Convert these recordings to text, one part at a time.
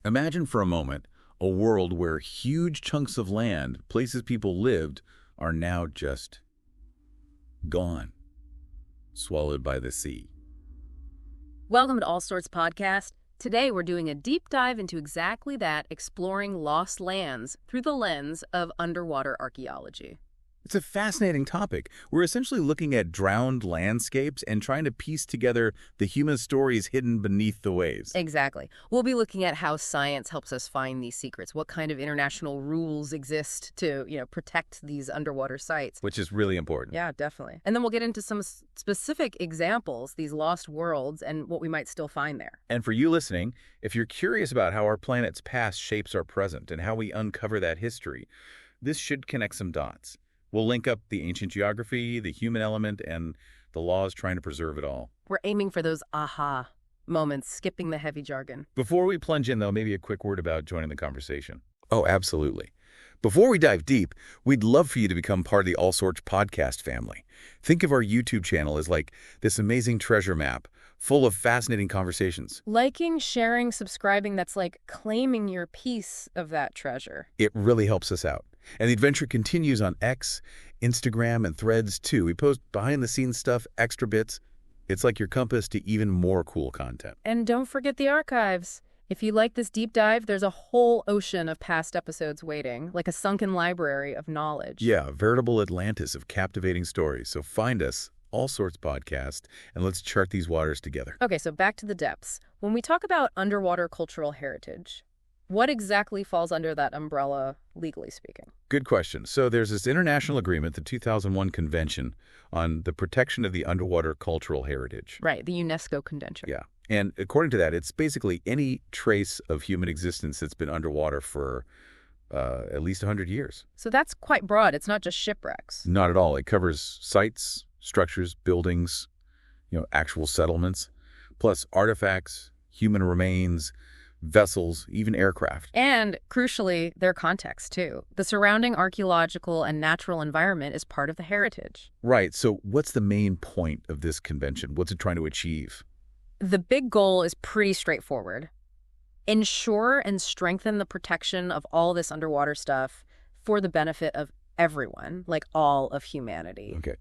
Imagine for a moment a world where huge chunks of land, places people lived, are now just gone, swallowed by the sea. Welcome to All Sorts Podcast. Today we're doing a deep dive into exactly that, exploring lost lands through the lens of underwater archaeology. It's a fascinating topic. We're essentially looking at drowned landscapes and trying to piece together the human stories hidden beneath the waves. Exactly. We'll be looking at how science helps us find these secrets, what kind of international rules exist to, protect these underwater sites. Which is really important. Yeah, definitely. And then we'll get into some specific examples, these lost worlds, and what we might still find there. And for you listening, if you're curious about how our planet's past shapes our present and how we uncover that history, this should connect some dots. We'll link up the ancient geography, the human element, and the laws trying to preserve it all. We're aiming for those aha moments, skipping the heavy jargon. Before we plunge in, though, maybe a quick word about joining the conversation. Oh, absolutely. Before we dive deep, we'd love for you to become part of the All Sorts podcast family. Think of our YouTube channel as like this amazing treasure map full of fascinating conversations. Liking, sharing, subscribing, that's like claiming your piece of that treasure. It really helps us out. And the adventure continues on X, Instagram, and Threads, too. We post behind-the-scenes stuff, extra bits. It's like your compass to even more cool content. And don't forget the archives. If you like this deep dive, there's a whole ocean of past episodes waiting, like a sunken library of knowledge. Yeah, a veritable Atlantis of captivating stories. So find us, All Sorts Podcast, and let's chart these waters together. Okay, so back to the depths. When we talk about underwater cultural heritage, what exactly falls under that umbrella, legally speaking? Good question. So there's this international agreement, the 2001 Convention on the Protection of the Underwater Cultural Heritage. Right, the UNESCO Convention. Yeah. And according to that, it's basically any trace of human existence that's been underwater for at least 100 years. So that's quite broad. It's not just shipwrecks. Not at all. It covers sites, structures, buildings, actual settlements, plus artifacts, human remains, vessels, even aircraft. And, crucially, their context, too. The surrounding archaeological and natural environment is part of the heritage. Right. So what's the main point of this convention? What's it trying to achieve? The big goal is pretty straightforward. Ensure and strengthen the protection of all this underwater stuff for the benefit of everyone, like all of humanity. Okay.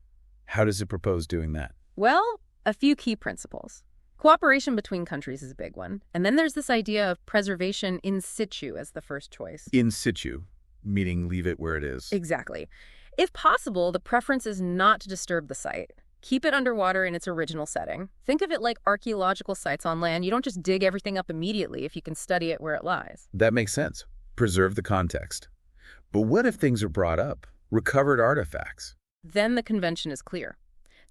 How does it propose doing that? Well, a few key principles. Cooperation between countries is a big one. And then there's this idea of preservation in situ as the first choice. In situ, meaning leave it where it is. Exactly. If possible, the preference is not to disturb the site. Keep it underwater in its original setting. Think of it like archaeological sites on land. You don't just dig everything up immediately if you can study it where it lies. That makes sense. Preserve the context. But what if things are brought up? Recovered artifacts? Then the convention is clear.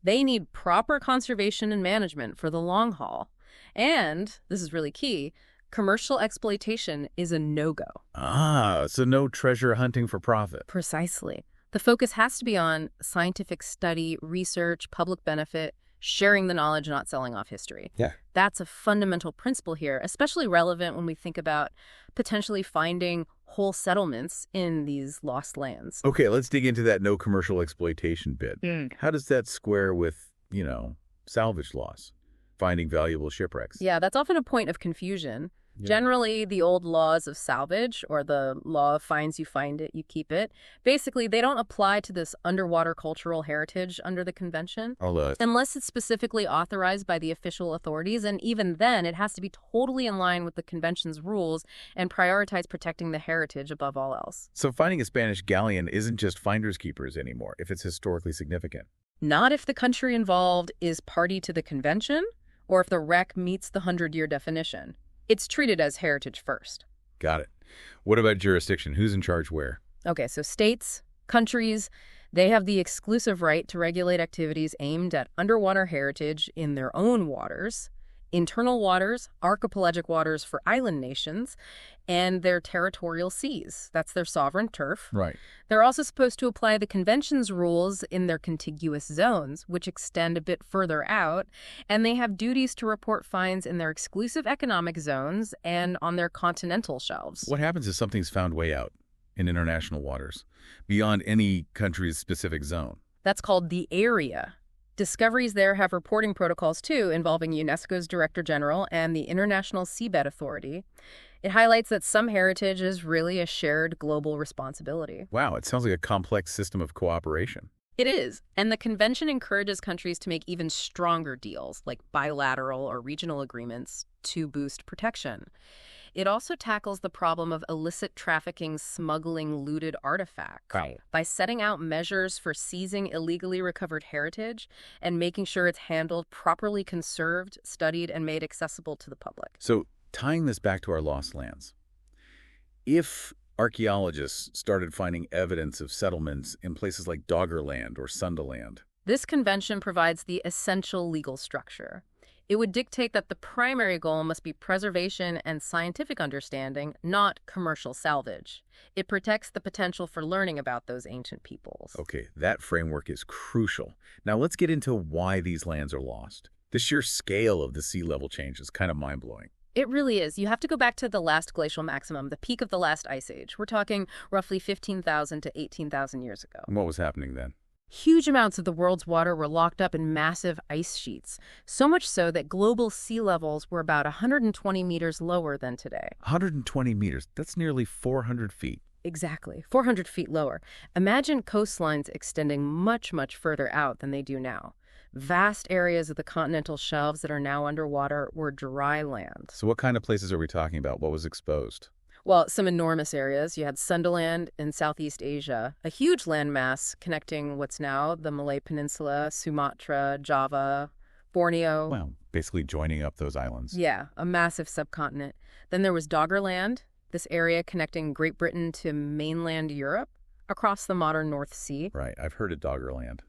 They need proper conservation and management for the long haul. And, this is really key, commercial exploitation is a no-go. So no treasure hunting for profit. Precisely. The focus has to be on scientific study, research, public benefit, sharing the knowledge, not selling off history. Yeah. That's a fundamental principle here, especially relevant when we think about potentially finding whole settlements in these lost lands. Okay, let's dig into that no commercial exploitation bit. How does that square with, salvage loss, finding valuable shipwrecks? Yeah, that's often a point of confusion. Yeah. Generally, the old laws of salvage, or the law of finds you find it, you keep it, basically, they don't apply to this underwater cultural heritage under the convention. Unless it's specifically authorized by the official authorities, and even then, it has to be totally in line with the convention's rules and prioritize protecting the heritage above all else. So finding a Spanish galleon isn't just finders keepers anymore, if it's historically significant. Not if the country involved is party to the convention, or if the wreck meets the 100-year definition. It's treated as heritage first. Got it. What about jurisdiction? Who's in charge where? Okay, so states, countries, they have the exclusive right to regulate activities aimed at underwater heritage in their own waters, internal waters, archipelagic waters for island nations, and their territorial seas. That's their sovereign turf. Right. They're also supposed to apply the convention's rules in their contiguous zones, which extend a bit further out, and they have duties to report finds in their exclusive economic zones and on their continental shelves. What happens if something's found way out in international waters, beyond any country's specific zone? That's called the area. Discoveries there have reporting protocols, too, involving UNESCO's Director General and the International Seabed Authority. It highlights that some heritage is really a shared global responsibility. Wow, it sounds like a complex system of cooperation. It is, and the convention encourages countries to make even stronger deals, like bilateral or regional agreements, to boost protection. It also tackles the problem of illicit trafficking, smuggling looted artifacts by setting out measures for seizing illegally recovered heritage and making sure it's handled, properly conserved, studied, and made accessible to the public. So, tying this back to our lost lands, if archaeologists started finding evidence of settlements in places like Doggerland or Sundaland, this convention provides the essential legal structure. It would dictate that the primary goal must be preservation and scientific understanding, not commercial salvage. It protects the potential for learning about those ancient peoples. Okay, that framework is crucial. Now let's get into why these lands are lost. The sheer scale of the sea level change is kind of mind-blowing. It really is. You have to go back to the last glacial maximum, the peak of the last ice age. We're talking roughly 15,000 to 18,000 years ago. And what was happening then? Huge amounts of the world's water were locked up in massive ice sheets, so much so that global sea levels were about 120 meters lower than today. 120 meters. That's nearly 400 feet. Exactly, 400 feet lower. Imagine coastlines extending much, much further out than they do now. Vast areas of the continental shelves that are now underwater were dry land. So what kind of places are we talking about? What was exposed? Well, some enormous areas. You had Sundaland in Southeast Asia, a huge landmass connecting what's now the Malay Peninsula, Sumatra, Java, Borneo. Well, basically joining up those islands. Yeah, a massive subcontinent. Then there was Doggerland, this area connecting Great Britain to mainland Europe across the modern North Sea. Right, I've heard of Doggerland.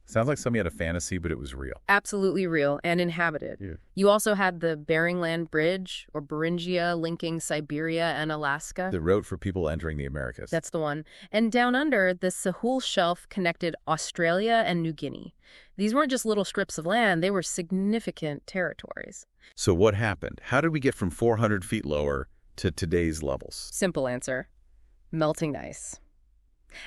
Sounds like somebody had a fantasy, but it was real. Absolutely real and inhabited. Yeah. You also had the Bering Land Bridge, or Beringia, linking Siberia and Alaska. The road for people entering the Americas. That's the one. And down under, the Sahul Shelf connected Australia and New Guinea. These weren't just little strips of land, they were significant territories. So what happened? How did we get from 400 feet lower to today's levels? Simple answer. Melting ice.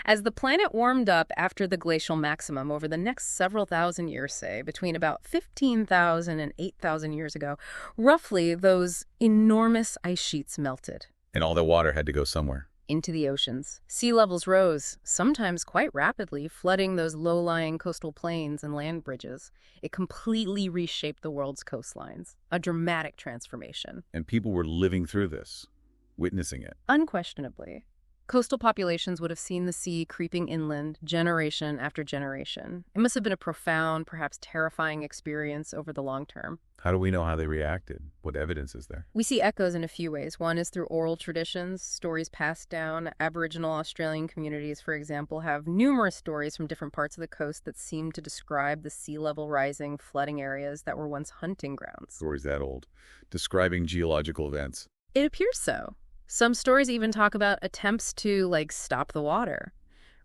As the planet warmed up after the glacial maximum over the next several thousand years, say, between about 15,000 and 8,000 years ago, roughly those enormous ice sheets melted. And all the water had to go somewhere. Into the oceans. Sea levels rose, sometimes quite rapidly, flooding those low-lying coastal plains and land bridges. It completely reshaped the world's coastlines. A dramatic transformation. And people were living through this, witnessing it. Unquestionably. Coastal populations would have seen the sea creeping inland generation after generation. It must have been a profound, perhaps terrifying experience over the long term. How do we know how they reacted? What evidence is there? We see echoes in a few ways. One is through oral traditions, stories passed down. Aboriginal Australian communities, for example, have numerous stories from different parts of the coast that seem to describe the sea level rising, flooding areas that were once hunting grounds. Stories that old, describing geological events. It appears so. Some stories even talk about attempts to, stop the water.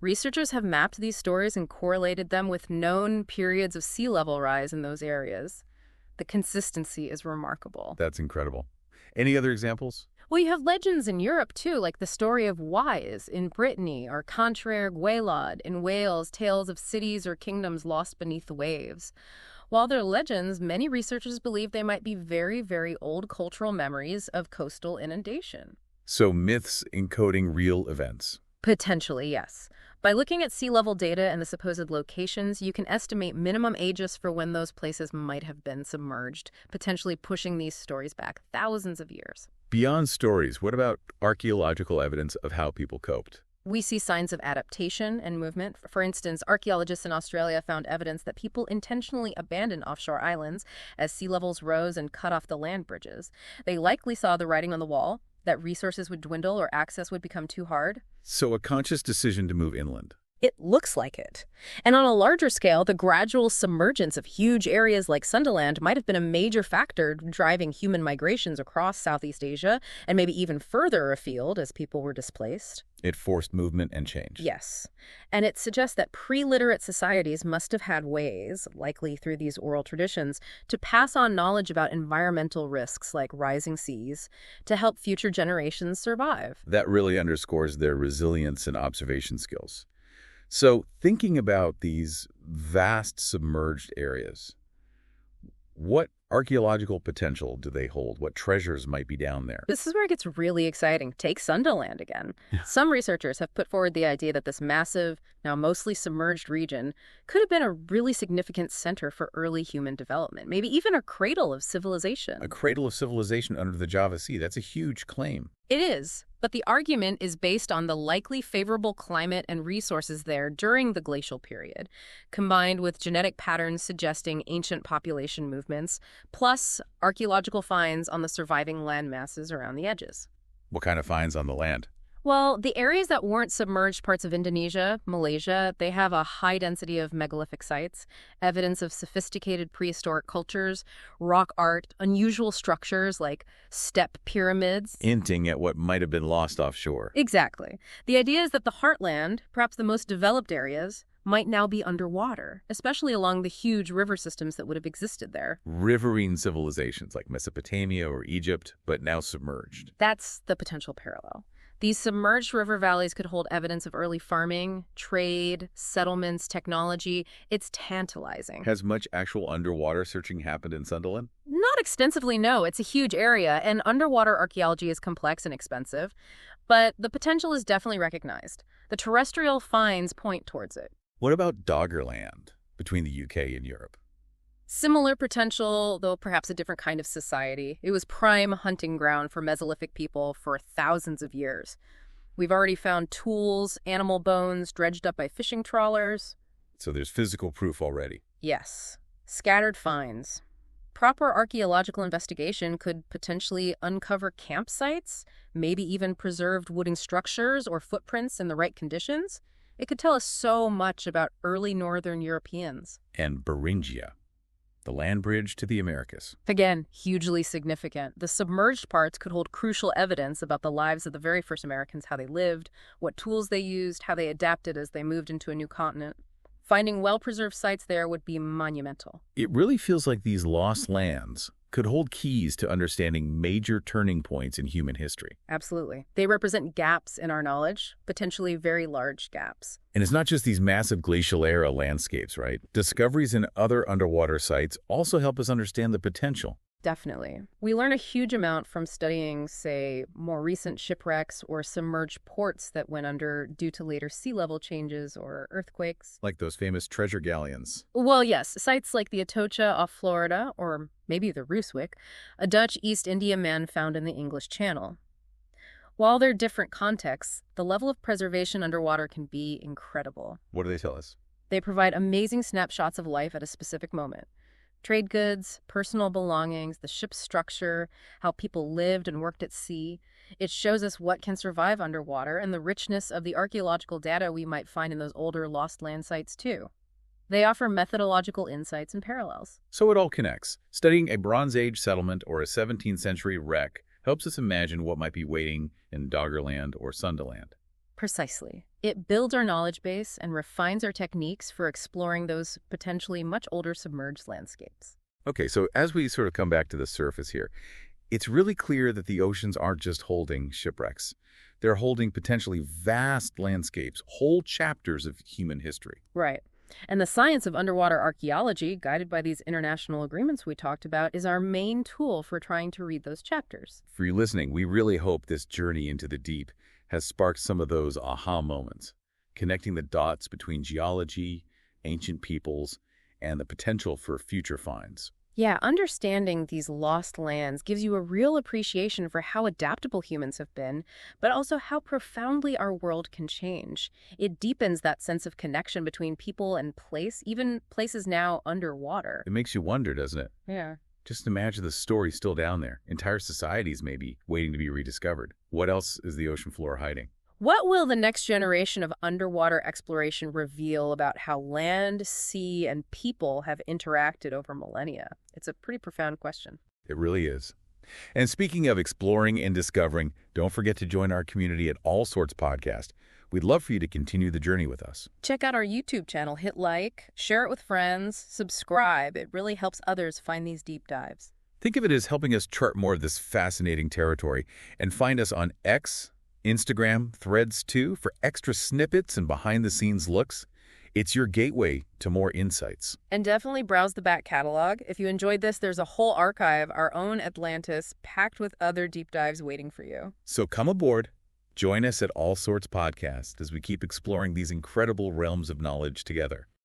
Researchers have mapped these stories and correlated them with known periods of sea level rise in those areas. The consistency is remarkable. That's incredible. Any other examples? Well, you have legends in Europe, too, like the story of Wise in Brittany or Contraire Gwaelod in Wales, tales of cities or kingdoms lost beneath the waves. While they're legends, many researchers believe they might be very, very old cultural memories of coastal inundation. So myths encoding real events. Potentially, yes. By looking at sea level data and the supposed locations, you can estimate minimum ages for when those places might have been submerged, potentially pushing these stories back thousands of years. Beyond stories, what about archaeological evidence of how people coped? We see signs of adaptation and movement. For instance, archaeologists in Australia found evidence that people intentionally abandoned offshore islands as sea levels rose and cut off the land bridges. They likely saw the writing on the wall, that resources would dwindle or access would become too hard. So a conscious decision to move inland. It looks like it. And on a larger scale, the gradual submergence of huge areas like Sundaland might have been a major factor driving human migrations across Southeast Asia and maybe even further afield as people were displaced. It forced movement and change. Yes. And it suggests that pre-literate societies must have had ways, likely through these oral traditions, to pass on knowledge about environmental risks like rising seas to help future generations survive. That really underscores their resilience and observation skills. So thinking about these vast submerged areas. What archaeological potential do they hold? What treasures might be down there? This is where it gets really exciting. Take Sunderland again. Some researchers have put forward the idea that this massive, now mostly submerged region could have been a really significant center for early human development, maybe even a cradle of civilization. A cradle of civilization under the Java Sea. That's a huge claim. It is, but the argument is based on the likely favorable climate and resources there during the glacial period, combined with genetic patterns suggesting ancient population movements, plus archaeological finds on the surviving land masses around the edges. What kind of finds on the land? Well, the areas that weren't submerged parts of Indonesia, Malaysia, they have a high density of megalithic sites, evidence of sophisticated prehistoric cultures, rock art, unusual structures like step pyramids. Hinting at what might have been lost offshore. Exactly. The idea is that the heartland, perhaps the most developed areas, might now be underwater, especially along the huge river systems that would have existed there. Riverine civilizations like Mesopotamia or Egypt, but now submerged. That's the potential parallel. These submerged river valleys could hold evidence of early farming, trade, settlements, technology. It's tantalizing. Has much actual underwater searching happened in Sunderland? Not extensively, no. It's a huge area, and underwater archaeology is complex and expensive. But the potential is definitely recognized. The terrestrial finds point towards it. What about Doggerland, between the UK and Europe? Similar potential, though perhaps a different kind of society. It was prime hunting ground for Mesolithic people for thousands of years. We've already found tools, animal bones dredged up by fishing trawlers. So there's physical proof already. Yes. Scattered finds. Proper archaeological investigation could potentially uncover campsites, maybe even preserved wooden structures or footprints in the right conditions. It could tell us so much about early northern Europeans. And Beringia, the land bridge to the Americas. Again, hugely significant. The submerged parts could hold crucial evidence about the lives of the very first Americans, how they lived, what tools they used, how they adapted as they moved into a new continent. Finding well-preserved sites there would be monumental. It really feels like these lost lands could hold keys to understanding major turning points in human history. Absolutely. They represent gaps in our knowledge, potentially very large gaps. And it's not just these massive glacial-era landscapes, right? Discoveries in other underwater sites also help us understand the potential. Definitely. We learn a huge amount from studying, say, more recent shipwrecks or submerged ports that went under due to later sea level changes or earthquakes. Like those famous treasure galleons. Well, yes, sites like the Atocha off Florida, or maybe the Rooswick, a Dutch East India man found in the English Channel. While they're different contexts, the level of preservation underwater can be incredible. What do they tell us? They provide amazing snapshots of life at a specific moment. Trade goods, personal belongings, the ship's structure, how people lived and worked at sea. It shows us what can survive underwater and the richness of the archaeological data we might find in those older lost land sites too. They offer methodological insights and parallels. So it all connects. Studying a Bronze Age settlement or a 17th century wreck helps us imagine what might be waiting in Doggerland or Sunderland. Precisely. It builds our knowledge base and refines our techniques for exploring those potentially much older submerged landscapes. Okay, so as we sort of come back to the surface here, it's really clear that the oceans aren't just holding shipwrecks. They're holding potentially vast landscapes, whole chapters of human history. Right. And the science of underwater archaeology, guided by these international agreements we talked about, is our main tool for trying to read those chapters. For you listening, we really hope this journey into the deep has sparked some of those aha moments, connecting the dots between geology, ancient peoples, and the potential for future finds. Yeah, understanding these lost lands gives you a real appreciation for how adaptable humans have been, but also how profoundly our world can change. It deepens that sense of connection between people and place, even places now underwater. It makes you wonder, doesn't it? Yeah. Just imagine the story still down there. Entire societies may be waiting to be rediscovered. What else is the ocean floor hiding? What will the next generation of underwater exploration reveal about how land, sea, and people have interacted over millennia? It's a pretty profound question. It really is. And speaking of exploring and discovering, don't forget to join our community at All Sorts Podcast. We'd love for you to continue the journey with us. Check out our YouTube channel, hit like, share it with friends, subscribe. It really helps others find these deep dives. Think of it as helping us chart more of this fascinating territory, and find us on X, Instagram, Threads too, for extra snippets and behind-the-scenes looks. It's your gateway to more insights. And definitely browse the back catalog. If you enjoyed this, there's a whole archive, our own Atlantis, packed with other deep dives waiting for you. So come aboard. Join us at All Sorts Podcast as we keep exploring these incredible realms of knowledge together.